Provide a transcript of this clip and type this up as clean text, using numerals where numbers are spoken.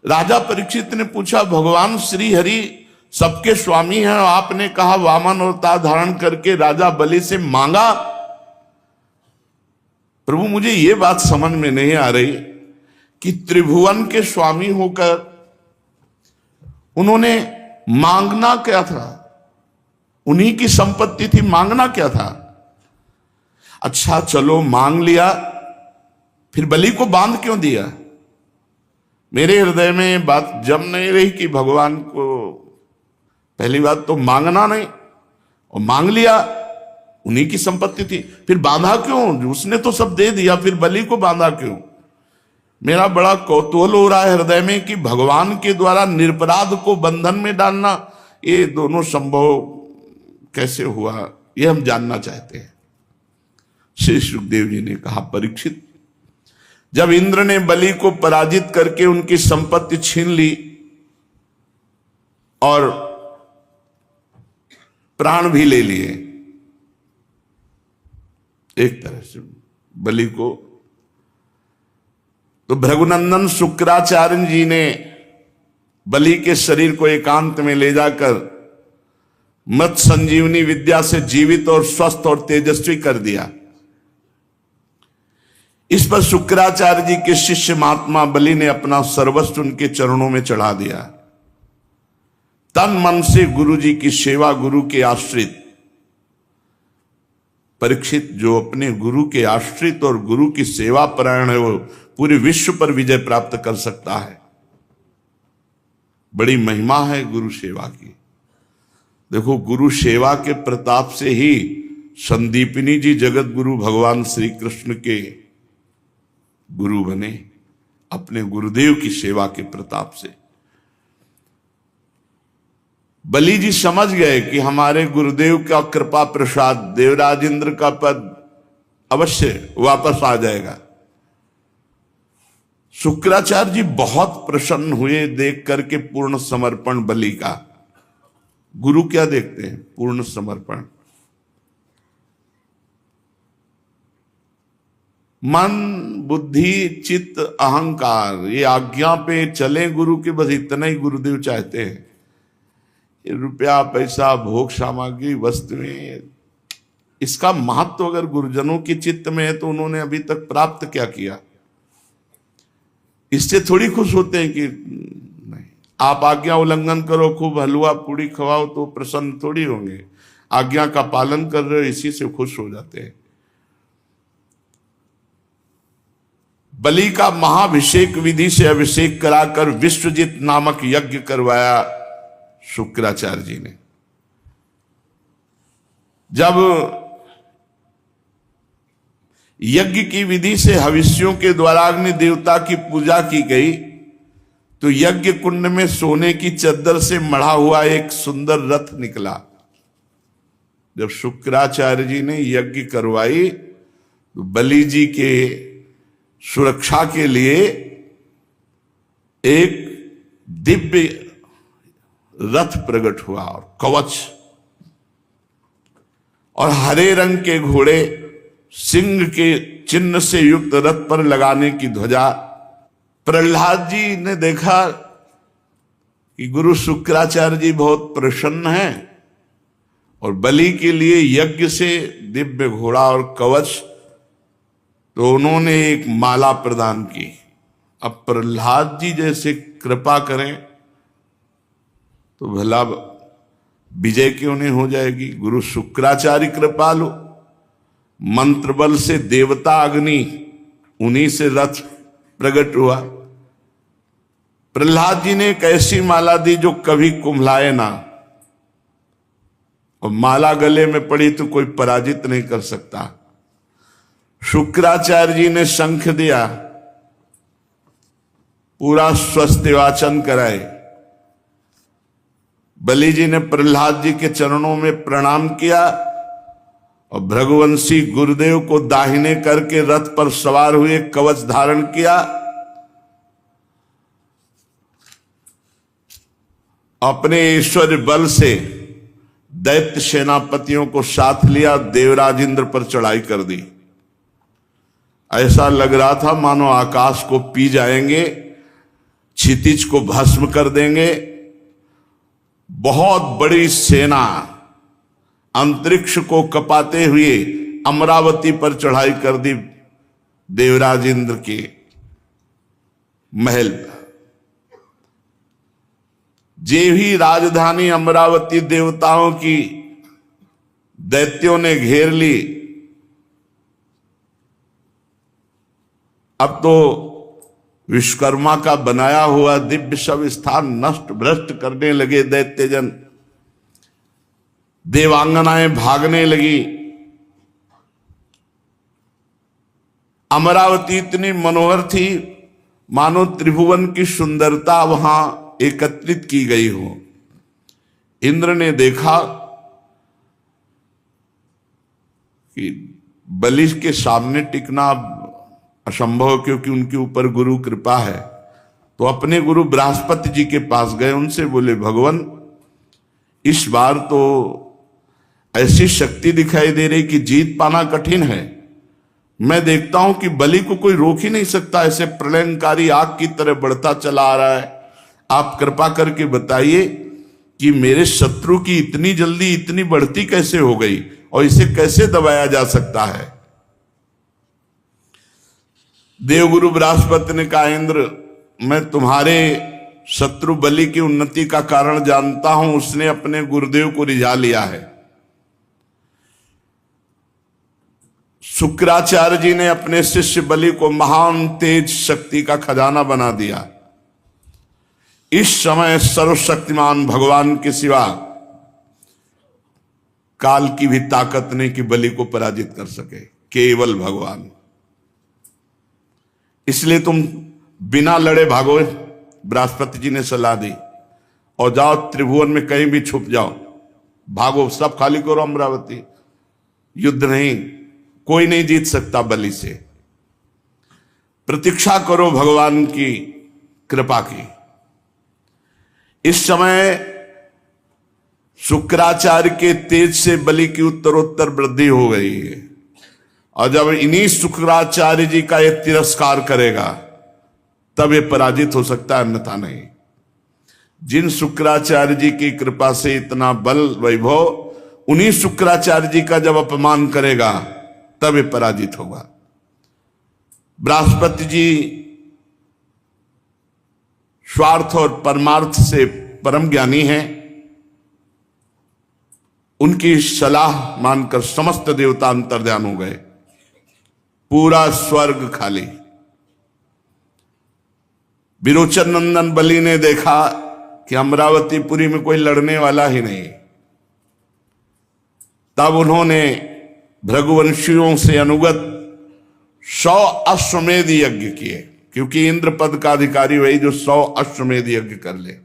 राजा परीक्षित ने पूछा, भगवान श्री हरि सबके स्वामी हैं और आपने कहा वामन अवतार धारण करके राजा बलि से मांगा। प्रभु मुझे यह बात समझ में नहीं आ रही कि त्रिभुवन के स्वामी होकर उन्होंने मांगना क्या था? उन्हीं की संपत्ति थी, मांगना क्या था? अच्छा चलो मांग लिया, फिर बलि को बांध क्यों दिया? मेरे हृदय में बात जम नहीं रही कि भगवान को पहली बात तो मांगना नहीं, और मांग लिया, उन्हीं की संपत्ति थी, फिर बांधा क्यों? उसने तो सब दे दिया, फिर बलि को बांधा क्यों? मेरा बड़ा कौतूहल हो रहा है हृदय में कि भगवान के द्वारा निरपराध को बंधन में डालना, ये दोनों संभव कैसे हुआ, ये हम जानना चाहते हैं। श्री सुखदेव जी ने कहा, परीक्षित, जब इंद्र ने बलि को पराजित करके उनकी संपत्ति छीन ली और प्राण भी ले लिए, एक तरह से बलि को, तो भृगुनंदन शुक्राचार्य जी ने बलि के शरीर को एकांत में ले जाकर मत संजीवनी विद्या से जीवित और स्वस्थ और तेजस्वी कर दिया। इस पर शुक्राचार्य जी के शिष्य महात्मा बलि ने अपना सर्वस्व उनके चरणों में चढ़ा दिया। तन मन से गुरु जी की सेवा, गुरु के आश्रित परीक्षित, जो अपने गुरु के आश्रित और गुरु की सेवा परायण है, वो पूरे विश्व पर विजय प्राप्त कर सकता है। बड़ी महिमा है गुरु सेवा की। देखो, गुरु सेवा के प्रताप से ही संदीपिनी जी जगत गुरु भगवान श्री कृष्ण के गुरु बने, अपने गुरुदेव की सेवा के प्रताप से। बलि जी समझ गए कि हमारे गुरुदेव का कृपा प्रसाद, देवराज इंद्र का पद अवश्य वापस आ जाएगा। शुक्राचार्य जी बहुत प्रसन्न हुए देख करके पूर्ण समर्पण बलि का। गुरु क्या देखते हैं? पूर्ण समर्पण। मन, बुद्धि, चित्त, अहंकार, ये आज्ञा पे चले गुरु के, बस इतना ही गुरुदेव चाहते हैं। ये रुपया, पैसा, भोग सामग्री, वस्तुएं, इसका महत्व अगर गुरुजनों की चित्त में है तो उन्होंने अभी तक प्राप्त क्या किया? इससे थोड़ी खुश होते हैं कि नहीं, आप आज्ञा उल्लंघन करो, खूब हलवा पूड़ी खवाओ तो प्रसन्न थोड़ी होंगे। आज्ञा का पालन कर रहे हो, इसी से खुश हो जाते हैं। बलि का महाभिषेक विधि से अभिषेक कराकर विश्वजित नामक यज्ञ करवाया शुक्राचार्य जी ने। जब यज्ञ की विधि से हविष्यों के द्वारा अग्नि देवता की पूजा की गई तो यज्ञ कुंड में सोने की चद्दर से मढ़ा हुआ एक सुंदर रथ निकला। जब शुक्राचार्य जी ने यज्ञ करवाई तो बलि जी के सुरक्षा के लिए एक दिव्य रथ प्रकट हुआ और कवच, और हरे रंग के घोड़े, सिंह के चिन्ह से युक्त रथ पर लगाने की ध्वजा। प्रहलाद जी ने देखा कि गुरु शुक्राचार्य जी बहुत प्रसन्न हैं और बलि के लिए यज्ञ से दिव्य घोड़ा और कवच, तो उन्होंने एक माला प्रदान की। अब प्रहलाद जी जैसे कृपा करें तो भला विजय क्यों नहीं हो जाएगी? गुरु शुक्राचार्य कृपालु, मंत्र बल से देवता अग्नि, उन्हीं से रथ प्रकट हुआ। प्रहलाद जी ने एक ऐसी माला दी जो कभी कुम्हलाए ना, और माला गले में पड़ी तो कोई पराजित नहीं कर सकता। शुक्राचार्य जी ने शंख दिया, पूरा स्वस्ति वाचन कराए। बलि जी ने प्रहलाद जी के चरणों में प्रणाम किया और भृगुवंशी गुरुदेव को दाहिने करके रथ पर सवार हुए, कवच धारण किया। अपने ईश्वर बल से दैत्य सेनापतियों को साथ लिया, देवराज इंद्र पर चढ़ाई कर दी। ऐसा लग रहा था मानो आकाश को पी जाएंगे। क्षितिज को भस्म कर देंगे। बहुत बड़ी सेना अंतरिक्ष को कपाते हुए अमरावती पर चढ़ाई कर दी देवराज इंद्र के महल पर। जे भी राजधानी अमरावती देवताओं की दैत्यों ने घेर ली। अब तो विश्वकर्मा का बनाया हुआ दिव्य शव स्थान नष्ट भ्रष्ट करने लगे दैत्यजन। देवांगनाएं भागने लगी। अमरावती इतनी मनोहर थी मानो त्रिभुवन की सुंदरता वहां एकत्रित की गई हो। इंद्र ने देखा कि बलि के सामने टिकना असंभव, क्योंकि उनके ऊपर गुरु कृपा है। तो अपने गुरु बृहस्पति जी के पास गए, उनसे बोले भगवान इस बार तो ऐसी शक्ति दिखाई दे रही कि जीत पाना कठिन है। मैं देखता हूं कि बलि को कोई रोक ही नहीं सकता, ऐसे प्रलयंकारी आग की तरह बढ़ता चला आ रहा है। आप कृपा करके बताइए कि मेरे शत्रु की इतनी जल्दी इतनी बढ़ती कैसे हो गई और इसे कैसे दबाया जा सकता है। देवगुरु बृहस्पति ने कहा इंद्र, मैं तुम्हारे शत्रु बलि की उन्नति का कारण जानता हूं। उसने अपने गुरुदेव को रिझा लिया है। शुक्राचार्य जी ने अपने शिष्य बलि को महान तेज शक्ति का खजाना बना दिया। इस समय सर्वशक्तिमान भगवान के सिवा काल की भी ताकत नहीं कि बलि को पराजित कर सके, केवल भगवान। इसलिए तुम बिना लड़े भागो, बृहस्पति जी ने सलाह दी, और जाओ त्रिभुवन में कहीं भी छुप जाओ, भागो, सब खाली करो अमरावती। युद्ध नहीं, कोई नहीं जीत सकता बलि से। प्रतीक्षा करो भगवान की कृपा की। इस समय शुक्राचार्य के तेज से बलि की उत्तरोत्तर वृद्धि हो गई है, और जब इन्हीं शुक्राचार्य जी का ये तिरस्कार करेगा तब ये पराजित हो सकता है, अन्यथा नहीं। जिन शुक्राचार्य जी की कृपा से इतना बल वैभव, उन्हीं शुक्राचार्य जी का जब अपमान करेगा तब ये पराजित होगा। बृहस्पति जी स्वार्थ और परमार्थ से परम ज्ञानी हैं। उनकी सलाह मानकर समस्त देवता अंतर्ध्यान हो गए। पूरा स्वर्ग खाली। विरोचन नंदन बलि ने देखा कि अमरावतीपुरी में कोई लड़ने वाला ही नहीं। तब उन्होंने भृगुवंशियों से अनुगत 100 अश्वमेध यज्ञ किए, क्योंकि इंद्र पद का अधिकारी वही जो 100 अश्वमेध यज्ञ कर ले।